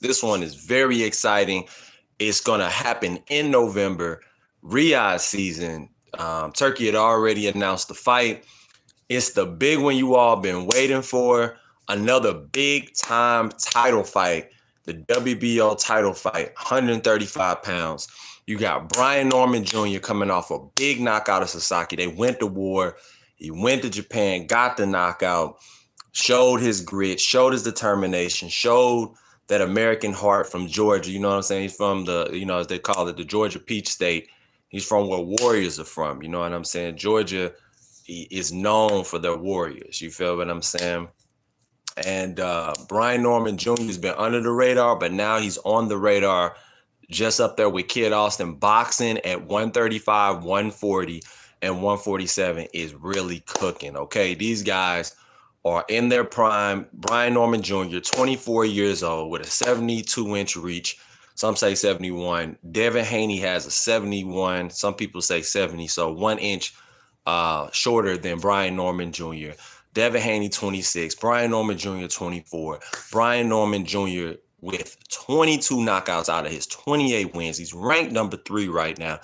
This one is very exciting. It's going to happen in November, Riyadh season. Turkey had already announced the fight. It's the big one you all been waiting for. Another big time title fight, the WBO title fight, 135 pounds. You got Brian Norman Jr. coming off a big knockout of Sasaki. They went to war. He went to Japan, got the knockout, showed his grit, showed his determination, showed that American heart from Georgia. You know what I'm saying? He's from the, as they call it, the Georgia Peach State. He's from where warriors are from. You know what I'm saying? Georgia is known for their warriors. You feel what I'm saying? And Brian Norman Jr. has been under the radar, but now he's on the radar, just up there with Kid Austin. Boxing at 135, 140, and 147 is really cooking, okay? These guys are in their prime. Brian Norman Jr., 24 years old, with a 72-inch reach. Some say 71. Devin Haney has a 71. Some people say 70, so 1 inch shorter than Brian Norman Jr. Devin Haney, 26. Brian Norman Jr., 24. Brian Norman Jr. with 22 knockouts out of his 28 wins. He's ranked number 3 right now.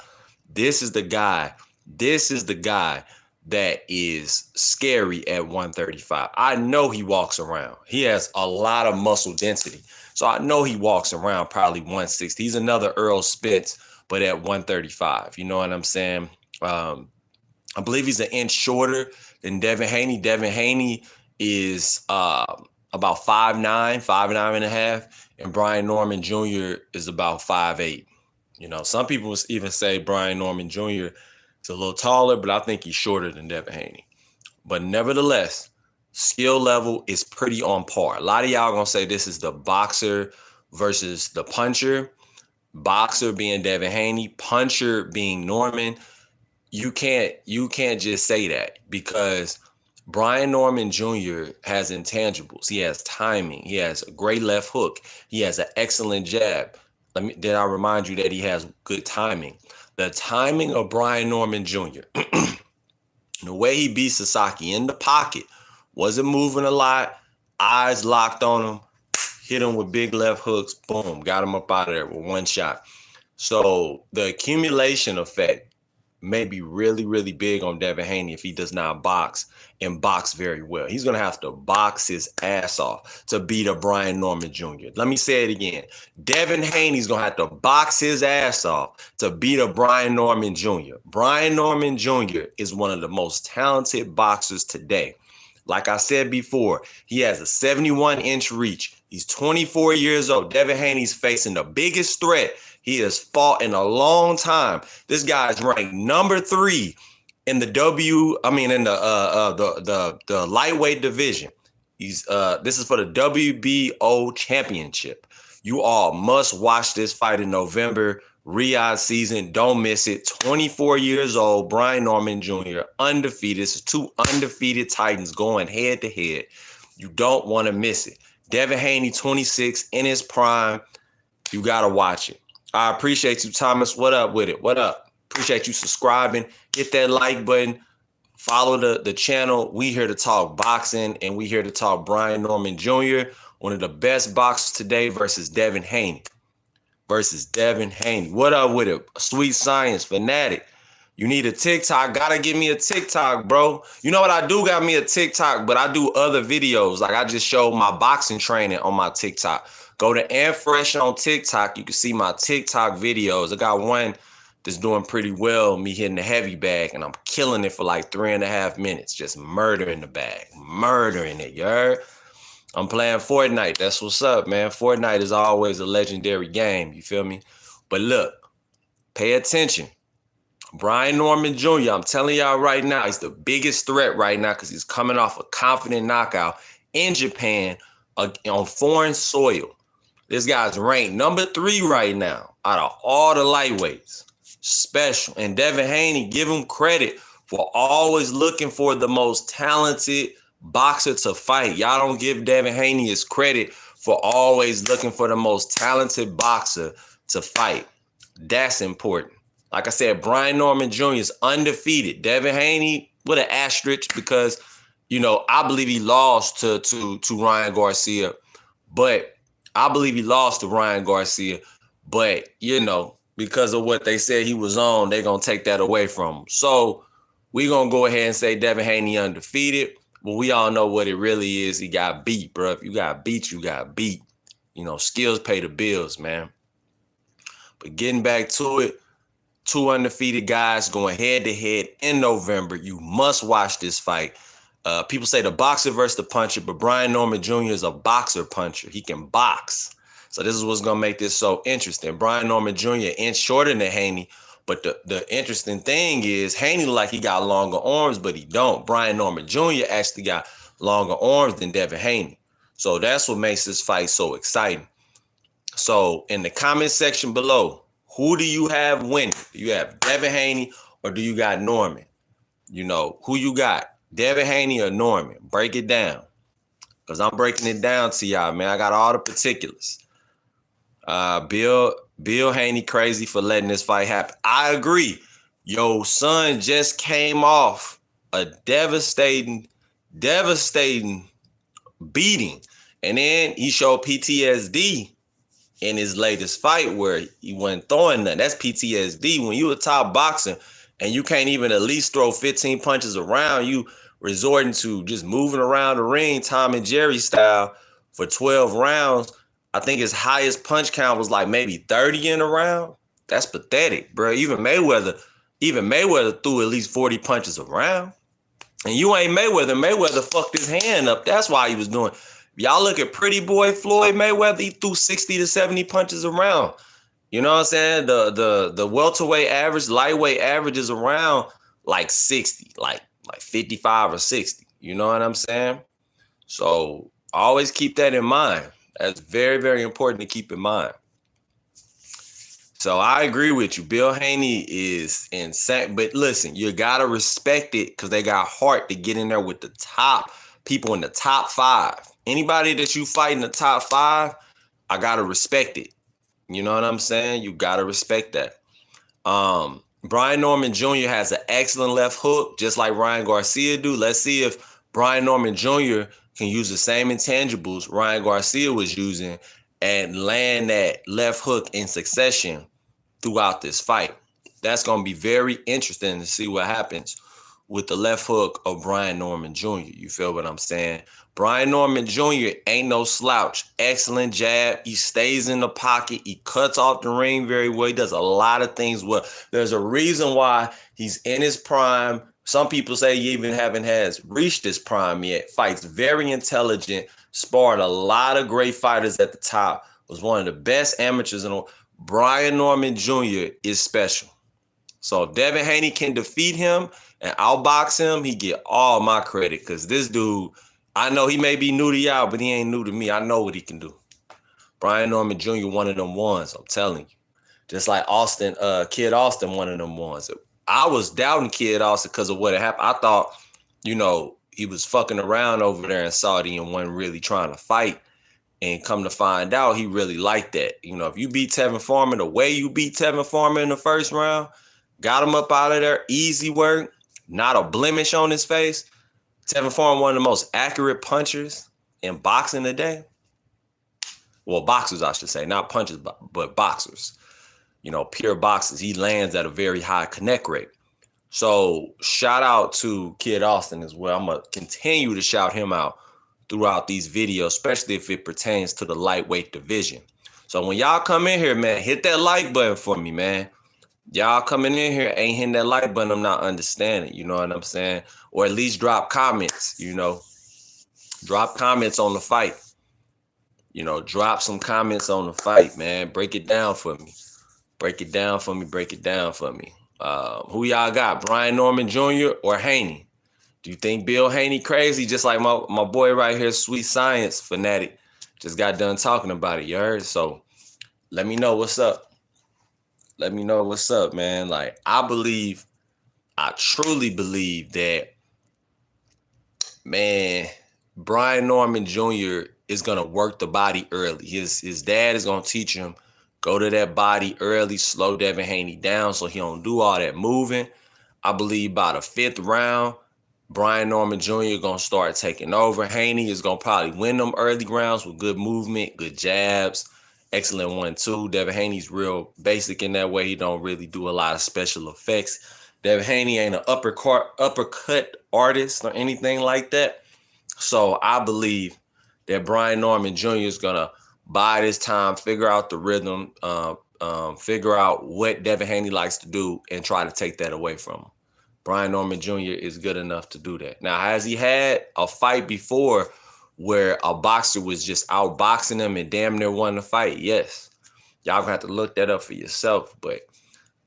This is the guy. This is the guy that is scary at 135. I know he walks around. He has a lot of muscle density. So I know he walks around probably 160. He's another Earl Spence, but at 135. You know what I'm saying? I believe he's an inch shorter than Devin Haney. Devin Haney is about 5'9", 5'9" and a half, and Brian Norman Jr. is about 5'8". You know, some people even say Brian Norman Jr. is a little taller, but I think he's shorter than Devin Haney. But nevertheless, skill level is pretty on par. A lot of y'all gonna say this is the boxer versus the puncher. Boxer being Devin Haney, puncher being Norman. You can't just say that, because Brian Norman Jr. has intangibles. He has timing. He has a great left hook. He has an excellent jab. Did I remind you that he has good timing? The timing of Brian Norman Jr., the way he beat Sasaki in the pocket, wasn't moving a lot, eyes locked on him, hit him with big left hooks, boom, got him up out of there with one shot. So the accumulation effect may be really, really big on Devin Haney if he does not box and box very well. He's going to have to box his ass off to beat a Brian Norman Jr. Let me say it again. Devin Haney's going to have to box his ass off to beat a Brian Norman Jr. Brian Norman Jr. is one of the most talented boxers today. Like I said before, he has a 71-inch reach. He's 24 years old. Devin Haney's facing the biggest threat he has fought in a long time. This guy is ranked number 3 in the the lightweight division. He's this is for the WBO championship. You all must watch this fight in November. Riyadh season, don't miss it. 24 years old, Brian Norman Jr., undefeated. This is 2 undefeated Titans going head to head. You don't want to miss it. Devin Haney, 26, in his prime. You got to watch it. I appreciate you, Thomas. What up with it? What up? Appreciate you subscribing. Hit that like button. Follow the channel. We here to talk boxing, and we here to talk Brian Norman Jr., one of the best boxers today, versus Devin Haney. What up with it? Sweet Science Fanatic. You need a TikTok. Gotta give me a TikTok, bro. You know what? I do got me a TikTok, but I do other videos. Like I just showed my boxing training on my TikTok. Go to Fresh on TikTok. You can see my TikTok videos. I got one that's doing pretty well, me hitting the heavy bag, and I'm killing it for like 3.5 minutes. Just murdering the bag. Murdering it, you heard? I'm playing Fortnite. That's what's up, man. Fortnite is always a legendary game. You feel me? But look, pay attention. Brian Norman Jr., I'm telling y'all right now, he's the biggest threat right now because he's coming off a confident knockout in Japan on foreign soil. This guy's ranked number 3 right now out of all the lightweights. Special. And Devin Haney, give him credit for always looking for the most talented boxer to fight. Y'all don't give Devin Haney his credit for always looking for the most talented boxer to fight. That's important. Like I said, Brian Norman Jr. is undefeated. Devin Haney with an asterisk because, I believe he lost to Ryan Garcia. But I believe he lost to Ryan Garcia, but because of what they said he was on, they're gonna take that away from him. So we're gonna go ahead and say Devin Haney undefeated. But we all know what it really is. He got beat, bro. If you got beat, you got beat. Skills pay the bills, man. But getting back to it, 2 undefeated guys going head-to-head in November. You must watch this fight. People say the boxer versus the puncher, but Brian Norman Jr. is a boxer puncher. He can box. So this is what's going to make this so interesting. Brian Norman Jr. inch shorter than Haney, but the interesting thing is Haney like he got longer arms, but he don't. Brian Norman Jr. actually got longer arms than Devin Haney. So that's what makes this fight so exciting. So in the comment section below, who do you have winning? Do you have Devin Haney or do you got Norman? Who you got? Devin Haney or Norman? Break it down. Because I'm breaking it down to y'all, man. I got all the particulars. Bill Haney crazy for letting this fight happen. I agree. Yo, son just came off a devastating beating. And then he showed PTSD in his latest fight where he wasn't throwing nothing. That's PTSD. When you a top boxer and you can't even at least throw 15 punches around, you resorting to just moving around the ring, Tom and Jerry style, for 12 rounds. I think his highest punch count was like maybe 30 in a round. That's pathetic, bro. Even Mayweather threw at least 40 punches around. And you ain't Mayweather. Mayweather fucked his hand up. That's why he was doing. Y'all look at pretty boy Floyd Mayweather, he threw 60 to 70 punches around. You know what I'm saying? The welterweight average, lightweight average is around like 60, like 55 or 60. You know what I'm saying? So always keep that in mind. That's very, very important to keep in mind. So I agree with you. Bill Haney is insane. But listen, you got to respect it because they got heart to get in there with the top people in the top 5. Anybody that you fight in the top 5, I got to respect it. You know what I'm saying? You got to respect that. Brian Norman Jr. has an excellent left hook, just like Ryan Garcia do. Let's see if Brian Norman Jr. can use the same intangibles Ryan Garcia was using and land that left hook in succession throughout this fight. That's going to be very interesting to see what happens with the left hook of Brian Norman Jr. You feel what I'm saying? Brian Norman Jr. ain't no slouch. Excellent jab. He stays in the pocket. He cuts off the ring very well. He does a lot of things well. There's a reason why he's in his prime. Some people say he even has reached his prime yet. Fights very intelligent. Sparred a lot of great fighters at the top. Was one of the best amateurs in the world. Brian Norman Jr. is special. So if Devin Haney can defeat him and outbox him, he get all my credit because this dude, I know he may be new to y'all, but he ain't new to me. I know what he can do. Brian Norman Jr., one of them ones, I'm telling you. Just like Kid Austin, one of them ones. I was doubting Kid Austin because of what had happened. I thought, he was fucking around over there in Saudi and wasn't really trying to fight. And come to find out, he really liked that. If you beat Tevin Farmer the way you beat Tevin Farmer in the first round, got him up out of there, easy work, not a blemish on his face. Tevin Farmer, one of the most accurate punchers in boxing today. Well, boxers, I should say, not punchers, but boxers. Pure boxers. He lands at a very high connect rate. So shout out to Kid Austin as well. I'm going to continue to shout him out throughout these videos, especially if it pertains to the lightweight division. So when y'all come in here, man, hit that like button for me, man. Y'all coming in here ain't hitting that like button, I'm not understanding. You know what I'm saying? Or at least drop comments, Drop comments on the fight. Drop some comments on the fight, man. Break it down for me. Break it down for me. Break it down for me. Who y'all got? Brian Norman Jr. or Haney? Do you think Bill Haney crazy? Just like my boy right here, Sweet Science Fanatic, just got done talking about it, you heard? So let me know what's up. Let me know what's up, man. Like, I truly believe that, man, Brian Norman Jr. is going to work the body early. His dad is going to teach him, go to that body early, slow Devin Haney down so he don't do all that moving. I believe by the 5th round, Brian Norman Jr. gonna start taking over. Haney is gonna probably win them early rounds with good movement, good jabs, excellent 1-2. Devin Haney's real basic in that way. He don't really do a lot of special effects. Devin Haney ain't an uppercut artist or anything like that. So I believe that Brian Norman Jr. is gonna bide his time, figure out the rhythm, figure out what Devin Haney likes to do, and try to take that away from him. Brian Norman Jr. is good enough to do that. Now, has he had a fight before where a boxer was just outboxing him and damn near won the fight? Yes. Y'all gonna have to look that up for yourself. But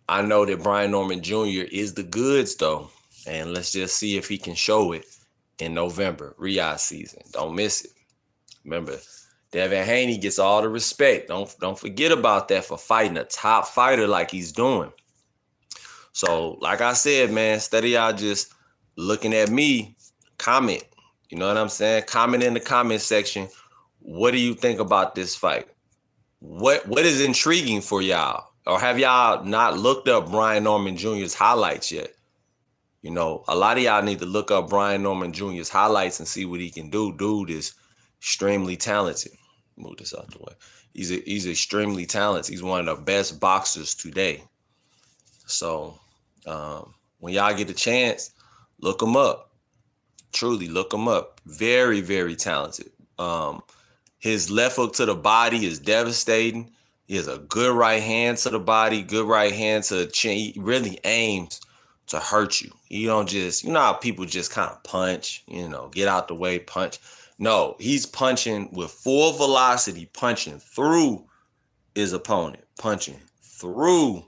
I know that Brian Norman Jr. is the goods, though. And let's just see if he can show it in November, Riyadh season. Don't miss it. Remember, Devin Haney gets all the respect. Don't forget about that for fighting a top fighter like he's doing. So, like I said, man, instead of y'all just looking at me, comment. You know what I'm saying? Comment in the comment section. What do you think about this fight? What is intriguing for y'all? Or have y'all not looked up Brian Norman Jr.'s highlights yet? You know, a lot of y'all need to look up Brian Norman Jr.'s highlights and see what he can do. Dude is extremely talented. Move this out the way. He's extremely talented. He's one of the best boxers today. So when y'all get a chance, look him up. Truly, look him up. Very, very talented. His left hook to the body is devastating. He has a good right hand to the body, good right hand to the chin. He really aims to hurt you. You don't just, you know how people just kind of punch, you know, get out the way, punch. No, he's punching with full velocity, punching through his opponent, punching through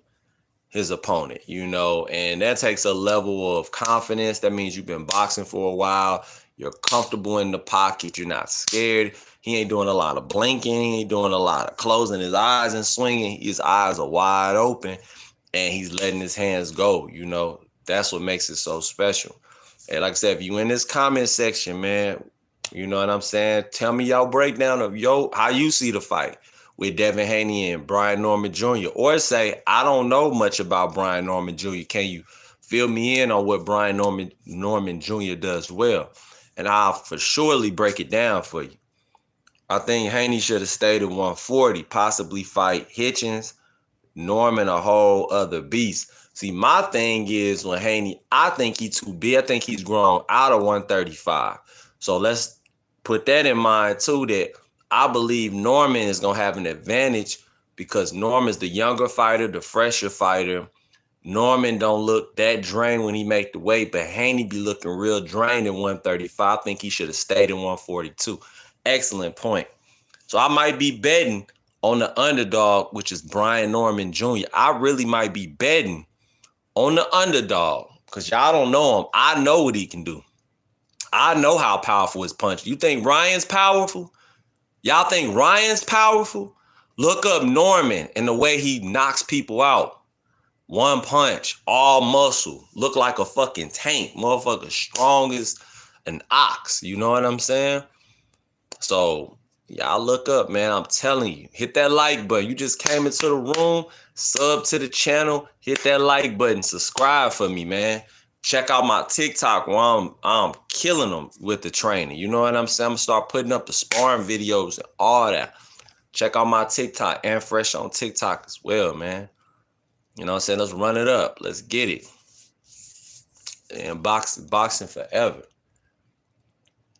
his opponent, you know, and that takes a level of confidence. That means you've been boxing for a while. You're comfortable in the pocket. You're not scared. He ain't doing a lot of blinking. He ain't doing a lot of closing his eyes and swinging. His eyes are wide open and he's letting his hands go. You know, that's what makes it so special. And like I said, if you in this comment section, man, you know what I'm saying? Tell me y'all breakdown of how you see the fight with Devin Haney and Brian Norman Jr. Or say, I don't know much about Brian Norman Jr. Can you fill me in on what Brian Norman Jr. does well? And I'll for surely break it down for you. I think Haney should have stayed at 140, possibly fight Hitchens, Norman, a whole other beast. See, my thing is when Haney, I think he's too big. I think he's grown out of 135. So let's put that in mind too, that I believe Norman is going to have an advantage because Norman's the younger fighter, the fresher fighter. Norman don't look that drained when he make the weight, but Haney be looking real drained at 135. I think he should have stayed in 142. Excellent point. So I might be betting on the underdog, which is Brian Norman Jr. I really might be betting on the underdog because y'all don't know him. I know what he can do. I know how powerful his punch. You think Ryan's powerful? Y'all think Ryan's powerful? Look up Norman and the way he knocks people out. One punch, all muscle, look like a fucking tank. Motherfucker strong as an ox. You know what I'm saying? So y'all look up, man. I'm telling you. Hit that like button. You just came into the room, sub to the channel, hit that like button, subscribe for me, man. Check out my TikTok where I'm killing them with the training. You know what I'm saying? I'm gonna start putting up the sparring videos and all that. Check out my TikTok and Fresh on TikTok as well, man. You know what I'm saying? Let's run it up. Let's get it. And boxing forever.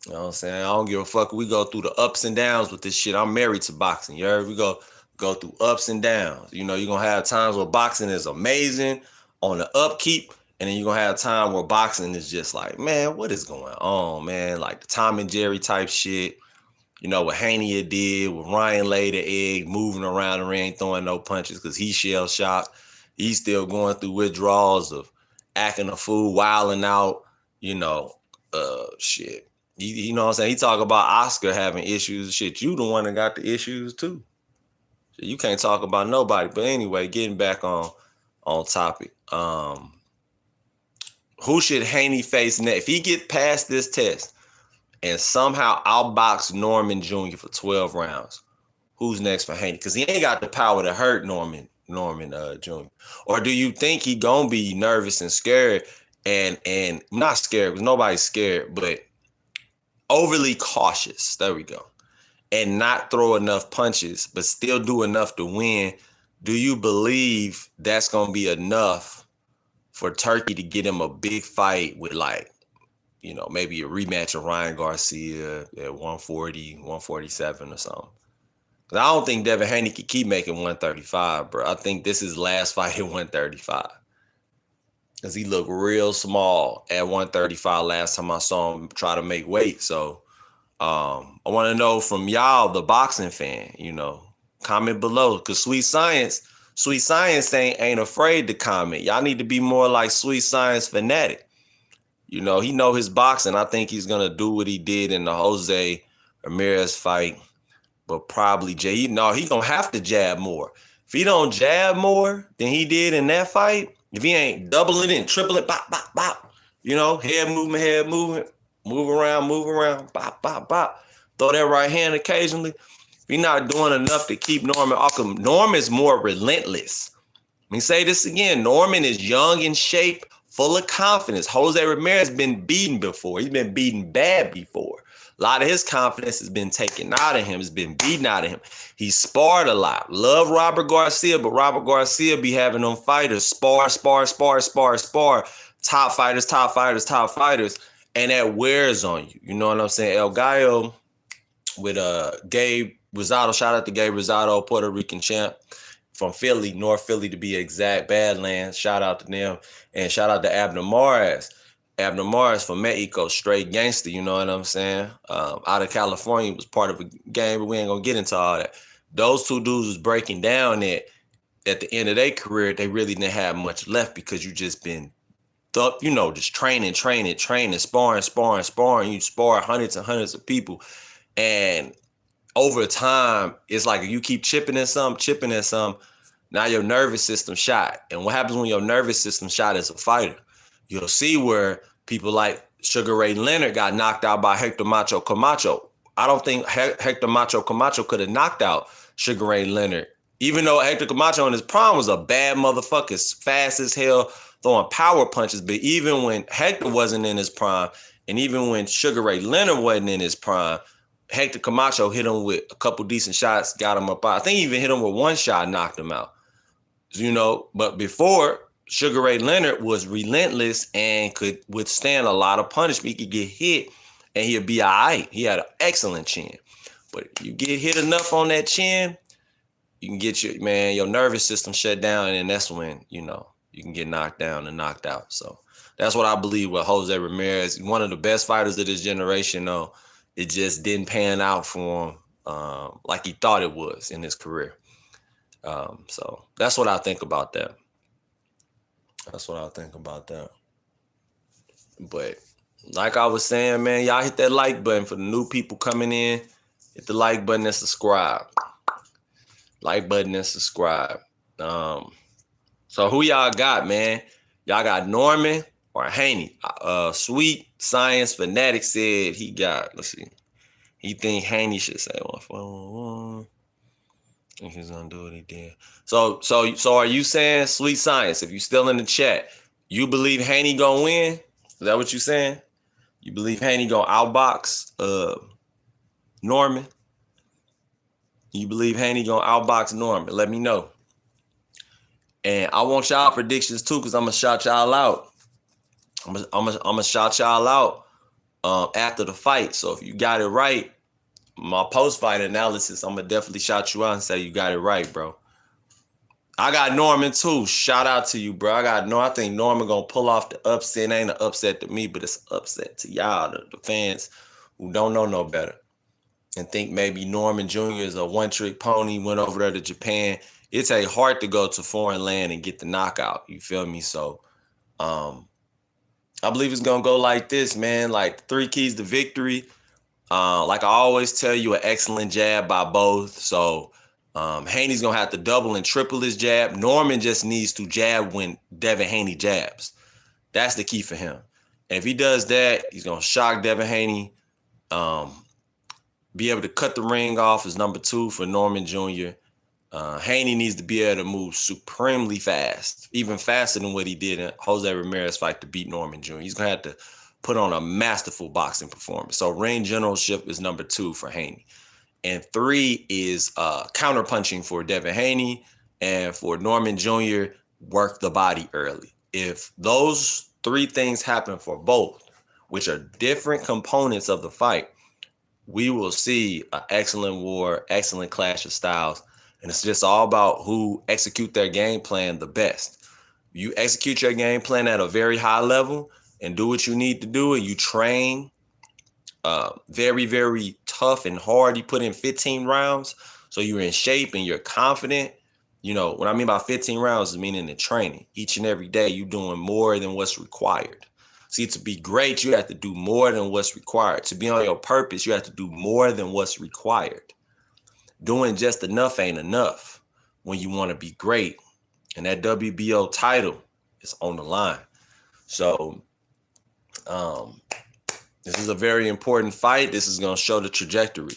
You know what I'm saying? I don't give a fuck. We go through the ups and downs with this shit. I'm married to boxing. You heard? We go through ups and downs. You know, you're going to have times where boxing is amazing on the upkeep. And then you're going to have time where boxing is just like, man, what is going on, man? Like the Tom and Jerry type shit. You know, what Haney did, what Ryan laid the egg, moving around the ring, throwing no punches because he's shell-shocked. He's still going through withdrawals of acting a fool, wilding out, you know, shit. You know what I'm saying? He talk about Oscar having issues. Shit, you the one that got the issues too. So you can't talk about nobody. But anyway, getting back on topic. Who should Haney face next? If he get past this test and somehow outbox Norman Jr. for 12 rounds, who's next for Haney? Because he ain't got the power to hurt Norman Jr. Or do you think he gonna be nervous and scared and not scared because nobody's scared, but overly cautious. There we go. And not throw enough punches, but still do enough to win. Do you believe that's going to be enough for Turkey to get him a big fight with, like, you know, maybe a rematch of Ryan Garcia at 140, 147 or something? Because I don't think Devin Haney can keep making 135, bro. I think this is his last fight at 135. Because he looked real small at 135 last time I saw him try to make weight. So I want to know from y'all, the boxing fan, you know, comment below. Because Sweet Science ain't afraid to comment. Y'all need to be more like Sweet Science fanatic. You know, he know his boxing. I think he's going to do what he did in the Jose Ramirez fight. But probably, he going to have to jab more. If he don't jab more than he did in that fight, if he ain't doubling and tripling, bop, bop, bop, you know, head movement, move around, bop, bop, bop. Throw that right hand occasionally. If you're not doing enough to keep Norman Ockham, Norman's more relentless. Let me say this again. Norman is young in shape, full of confidence. Jose Ramirez has been beaten before. He's been beaten bad before. A lot of his confidence has been taken out of him. It's been beaten out of him. He sparred a lot. Love Robert Garcia, but Robert Garcia be having them fighters spar. Top fighters. And that wears on you. You know what I'm saying? El Gallo with Gabe Rosado. Shout out to Gabe Rosado, Puerto Rican champ from Philly, North Philly to be exact, Badlands. Shout out to them. And shout out to Abner Mares. Abner Mares from Mexico, straight gangster, you know what I'm saying? Out of California, was part of a game, but we ain't going to get into all that. Those two dudes was breaking down that at the end of their career, they really didn't have much left because you just been, you know, just training, sparring. You spar hundreds and hundreds of people. And over time, it's like you keep chipping at some, now your nervous system shot. And what happens when your nervous system shot as a fighter? You'll see where people like Sugar Ray Leonard got knocked out by Hector Macho Camacho. I don't think Hector Macho Camacho could have knocked out Sugar Ray Leonard, even though Hector Camacho in his prime was a bad motherfucker, fast as hell, throwing power punches. But even when Hector wasn't in his prime, and even when Sugar Ray Leonard wasn't in his prime, Hector Camacho hit him with a couple decent shots, got him up. I think he even hit him with one shot, knocked him out. You know, but before, Sugar Ray Leonard was relentless and could withstand a lot of punishment. He could get hit and he'd be all right. He had an excellent chin. But if you get hit enough on that chin, you can get your nervous system shut down, and that's when, you know, you can get knocked down and knocked out. So that's what I believe with Jose Ramirez. One of the best fighters of this generation, though. It just didn't pan out for him like he thought it was in his career. So that's what I think about that. But like I was saying, man, y'all hit that like button for the new people coming in. Hit the like button and subscribe. So who y'all got, man? Y'all got Norman or Haney? Sweet Science Fanatic said he got, let's see. He think Haney should say 141. I think he's gonna do what he did. So are you saying, Sweet Science, if you still in the chat, you believe Haney gonna win? Is that what you saying? You believe Haney gonna outbox Norman? You believe Haney gonna outbox Norman? Let me know. And I want y'all predictions too, because I'm gonna shout y'all out. I'm gonna shout y'all out after the fight. So if you got it right, my post-fight analysis, I'm gonna definitely shout you out and say you got it right, bro. I got Norman too. Shout out to you, bro. I think Norman gonna pull off the upset. It ain't an upset to me, but it's an upset to y'all, the fans who don't know no better and think maybe Norman Jr. is a one-trick pony, went over there to Japan. It's hard to go to foreign land and get the knockout. You feel me? So I believe it's gonna go like this, man. Like 3 keys to victory. Like I always tell you, an excellent jab by both. So Haney's going to have to double and triple his jab. Norman just needs to jab when Devin Haney jabs. That's the key for him. And if he does that, he's going to shock Devin Haney, be able to cut the ring off as number 2 for Norman Jr. Haney needs to be able to move supremely fast, even faster than what he did in Jose Ramirez fight to beat Norman Jr. He's going to have to put on a masterful boxing performance. So ring generalship is number 2 for Haney. And 3 is counterpunching for Devin Haney. And for Norman Jr., work the body early. If those 3 things happen for both, which are different components of the fight, we will see an excellent war, excellent clash of styles. And it's just all about who execute their game plan the best. You execute your game plan at a very high level and do what you need to do, and you train very, very tough and hard. You put in 15 rounds, so you're in shape and you're confident. You know, what I mean by 15 rounds is meaning in training. Each and every day, you're doing more than what's required. See, to be great, you have to do more than what's required. To be on your purpose, you have to do more than what's required. Doing just enough ain't enough when you want to be great. And that WBO title is on the line. So, this is a very important fight. This is going to show the trajectory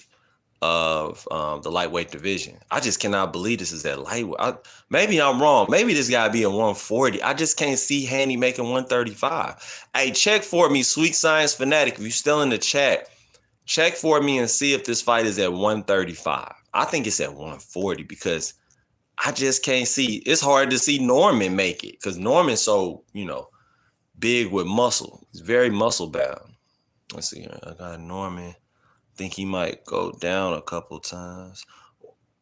of the lightweight division. I just cannot believe this is at lightweight. Maybe I'm wrong. Maybe this guy be at 140. I just can't see Haney making 135. Hey, check for me, Sweet Science Fanatic. If you're still in the chat, check for me and see if this fight is at 135. I think it's at 140 because I just can't see. It's hard to see Norman make it because Norman's so, big with muscle. He's very muscle bound. Let's see here. I got Norman. Think he might go down a couple times.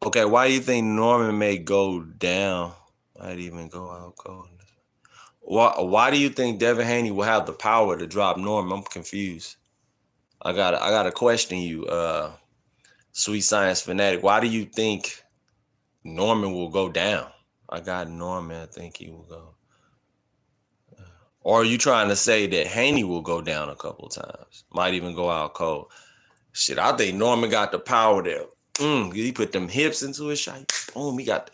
Okay, why do you think Norman may go down? Might even go out cold. Why do you think Devin Haney will have the power to drop Norman? I'm confused. I gotta question you, Sweet Science Fanatic. Why do you think Norman will go down? I got Norman. I think he will go. Or are you trying to say that Haney will go down a couple times? Might even go out cold. Shit, I think Norman got the power there. He put them hips into his shot. Boom, he got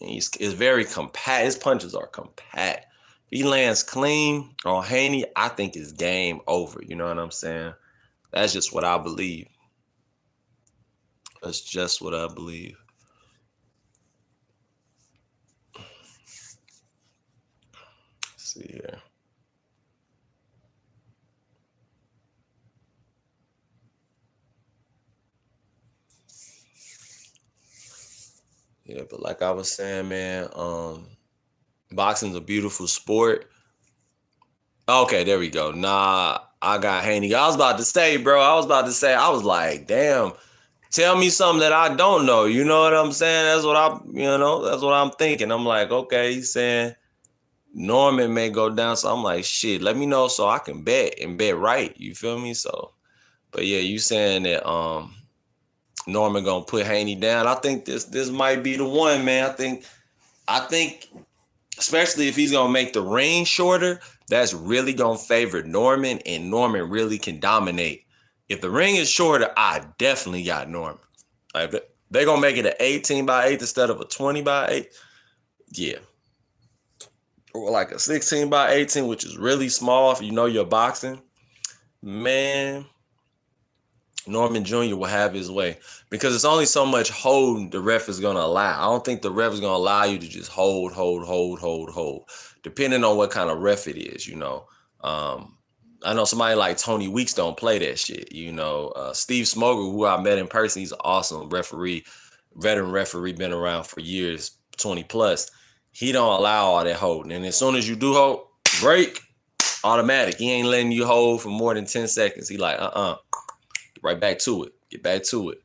it's very compact. His punches are compact. If he lands clean on Haney, I think it's game over. You know what I'm saying? That's just what I believe. That's just what I believe. Let's see here. Yeah, but like I was saying, man, boxing's a beautiful sport. Okay, there we go. Nah, I got Haney. I was about to say, I was like, damn, tell me something that I don't know. You know what I'm saying? That's what I'm thinking. I'm like, okay, he's saying Norman may go down. So I'm like, shit, let me know so I can bet and bet right. You feel me? So, but yeah, you saying that Norman gonna put Haney down. I think this might be the one, man. I think especially if he's gonna make the ring shorter, that's really gonna favor Norman, and Norman really can dominate. If the ring is shorter, I definitely got Norman. Like they're gonna make it an 18-by-8 instead of a 20-by-8. Yeah. Or like a 16-by-18, which is really small if you know your boxing. Man, Norman Jr. will have his way because it's only so much hold the ref is going to allow. I don't think the ref is going to allow you to just hold. Depending on what kind of ref it is, I know somebody like Tony Weeks don't play that shit. Steve Smoger, who I met in person, he's an awesome referee, veteran referee, been around for years, 20 plus. He don't allow all that holding. And as soon as you do hold, break, automatic. He ain't letting you hold for more than 10 seconds. He like, right back to it. Get back to it.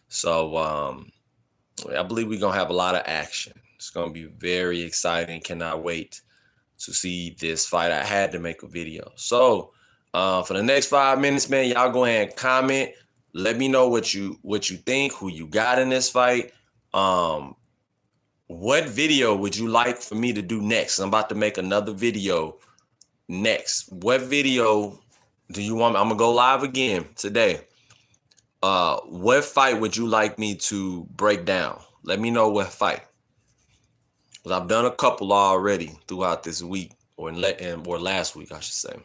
So I believe we're going to have a lot of action. It's going to be very exciting. Cannot wait to see this fight. I had to make a video. So for the next 5 minutes, man, y'all go ahead and comment. Let me know what you think, who you got in this fight. What video would you like for me to do next? I'm about to make another video next. What video do you want? I'm going to go live again today. What fight would you like me to break down? Let me know what fight. Because I've done a couple already throughout this week, or last week, I should say,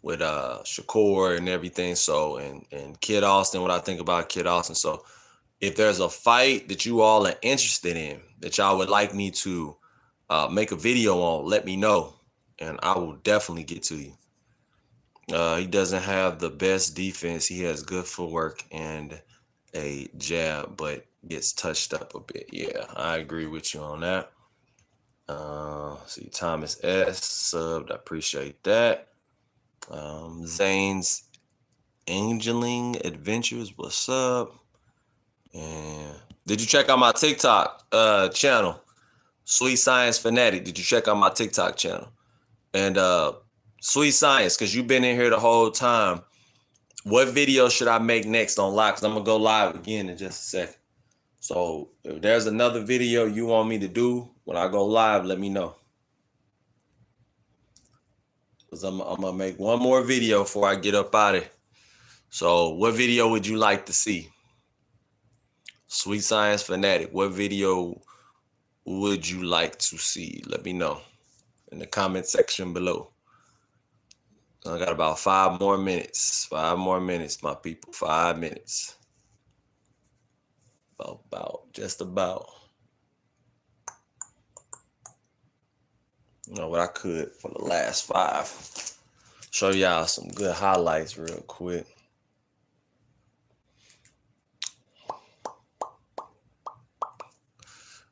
with Shakur and everything. So, and Kid Austin, what I think about Kid Austin. So if there's a fight that you all are interested in that y'all would like me to make a video on, let me know, and I will definitely get to you. He doesn't have the best defense. He has good footwork and a jab, but gets touched up a bit. Yeah, I agree with you on that. See, Thomas S. subbed. I appreciate that. Zane's Angeling Adventures, what's up? And did you check out my TikTok channel? Sweet Science Fanatic. Did you check out my TikTok channel? And Sweet Science, because you've been in here the whole time. What video should I make next on live? Because I'm going to go live again in just a second. So if there's another video you want me to do when I go live, let me know. Because I'm going to make one more video before I get up out of here. So what video would you like to see? Sweet Science Fanatic, what video would you like to see? Let me know in the comment section below. I got about 5 more minutes. 5 more minutes, my people. 5 minutes. Just about. You know what I could for the last 5. Show y'all some good highlights real quick.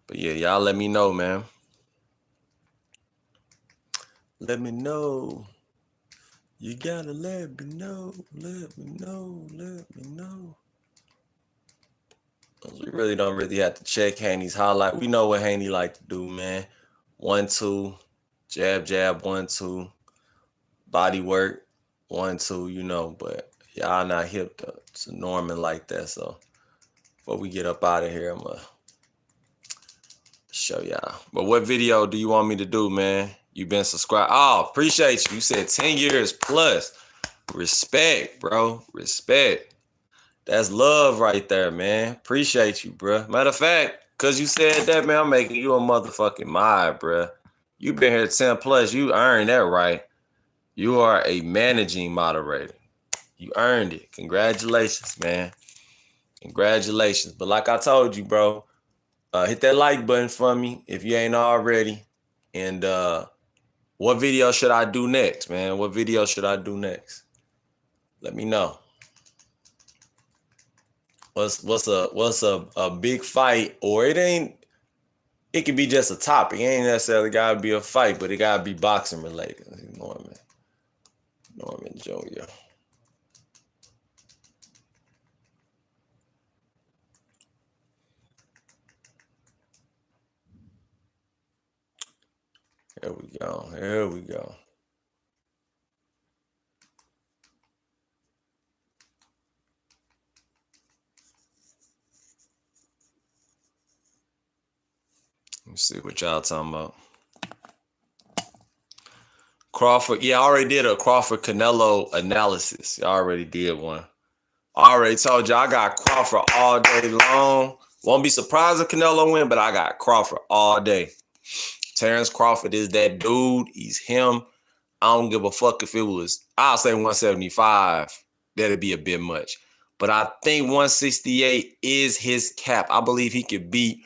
But yeah, y'all let me know, man. Let me know. You gotta let me know. Let me know. Let me know. We really don't have to check Haney's highlight. We know what Haney like to do, man. 1-2, jab, jab, 1-2, body work, 1-2, you know. But y'all not hip to Norman like that. So before we get up out of here, I'm gonna show y'all. But what video do you want me to do, man? You been subscribed. Oh, appreciate you. You said 10 years plus. Respect, bro. Respect. That's love right there, man. Appreciate you, bro. Matter of fact, because you said that, man, I'm making you a motherfucking mod, bro. You been here 10 plus. You earned that right. You are a managing moderator. You earned it. Congratulations, man. Congratulations. But like I told you, bro, hit that like button for me if you ain't already. And what video should I do next, man? What video should I do next? Let me know. What's a big fight, or it could be just a topic. It ain't necessarily gotta be a fight, but it gotta be boxing related. Norman Jr. Here we go. Here we go. Let's see what y'all talking about. Crawford, yeah, I already did a Crawford Canelo analysis. I already did one. I already told you I got Crawford all day long. Won't be surprised if Canelo win, but I got Crawford all day. Terrence Crawford is that dude. He's him. I don't give a fuck if it was, I'll say 175. That'd be a bit much. But I think 168 is his cap. I believe he could beat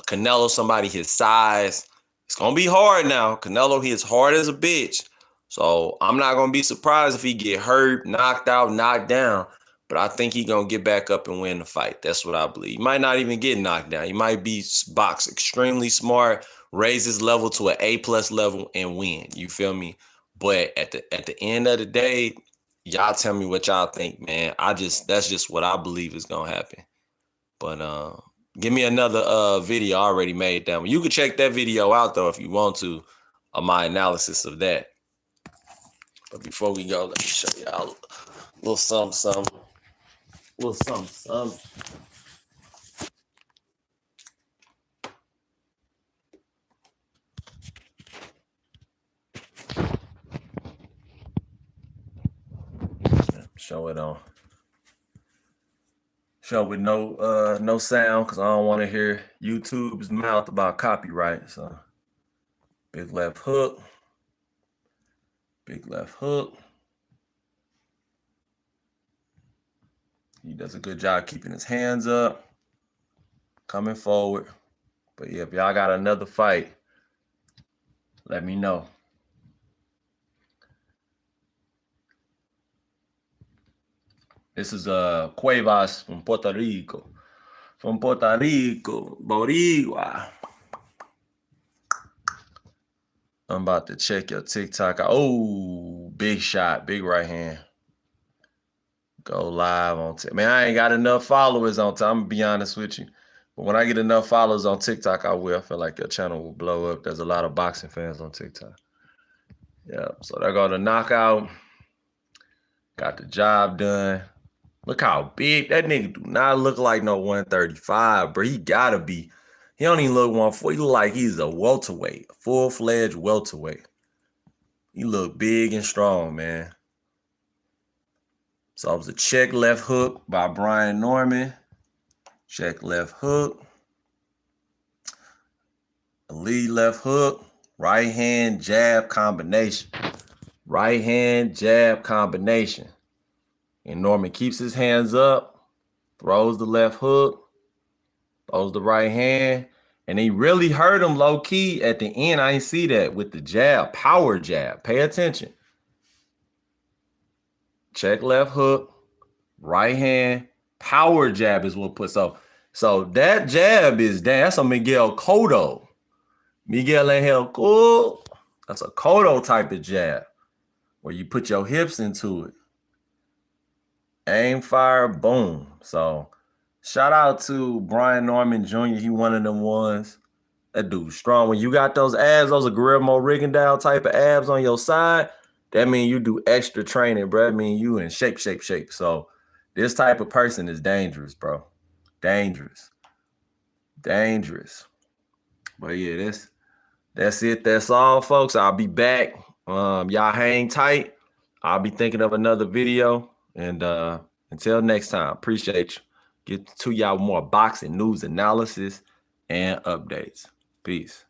Canelo, somebody his size. It's going to be hard now. Canelo hits hard as a bitch. So I'm not going to be surprised if he get hurt, knocked out, knocked down. But I think he's going to get back up and win the fight. That's what I believe. He might not even get knocked down. He might be box extremely smart, raise his level to an A+ level and win. You feel me? But at the end of the day, y'all tell me what y'all think, man. That's just what I believe is going to happen. But give me another video. I already made that one. You can check that video out, though, if you want to, of my analysis of that. But before we go, let me show y'all a little something. A little something. Show it on. Show with no sound, because I don't want to hear YouTube's mouth about copyright. So big left hook. Big left hook. He does a good job keeping his hands up, coming forward. But yeah, if y'all got another fight, let me know. This is Cuevas from Puerto Rico. From Puerto Rico, Boricua. I'm about to check your TikTok. Oh, big shot, big right hand. Go live on TikTok. Man, I ain't got enough followers on TikTok. I'm going to be honest with you. But when I get enough followers on TikTok, I will. I feel like your channel will blow up. There's a lot of boxing fans on TikTok. Yeah, so there go the knockout. Got the job done. Look how big. That nigga do not look like no 135, bro. He gotta be. He don't even look 140. He look like he's a welterweight, a full-fledged welterweight. He look big and strong, man. So it was a check left hook by Brian Norman. Check left hook. A lead left hook. Right hand jab combination. Right hand jab combination. And Norman keeps his hands up, throws the left hook, throws the right hand, and he really hurt him low key at the end. I ain't see that with the jab, power jab. Pay attention. Check left hook, right hand, power jab is what puts up. So that jab is, that's a Miguel Cotto. Miguel Angel Cotto. That's a Cotto type of jab where you put your hips into it. Aim, fire, boom. So shout out to Brian Norman Jr. He one of them ones. That dude's strong. When you got those abs, those are Guillermo Rigondeaux type of abs on your side, that means you do extra training, bro. That means you in shape. So this type of person is dangerous, bro. Dangerous. But yeah, that's it. That's all, folks. I'll be back. Y'all hang tight. I'll be thinking of another video. And until next time, appreciate you. Get to y'all more boxing news analysis and updates. Peace.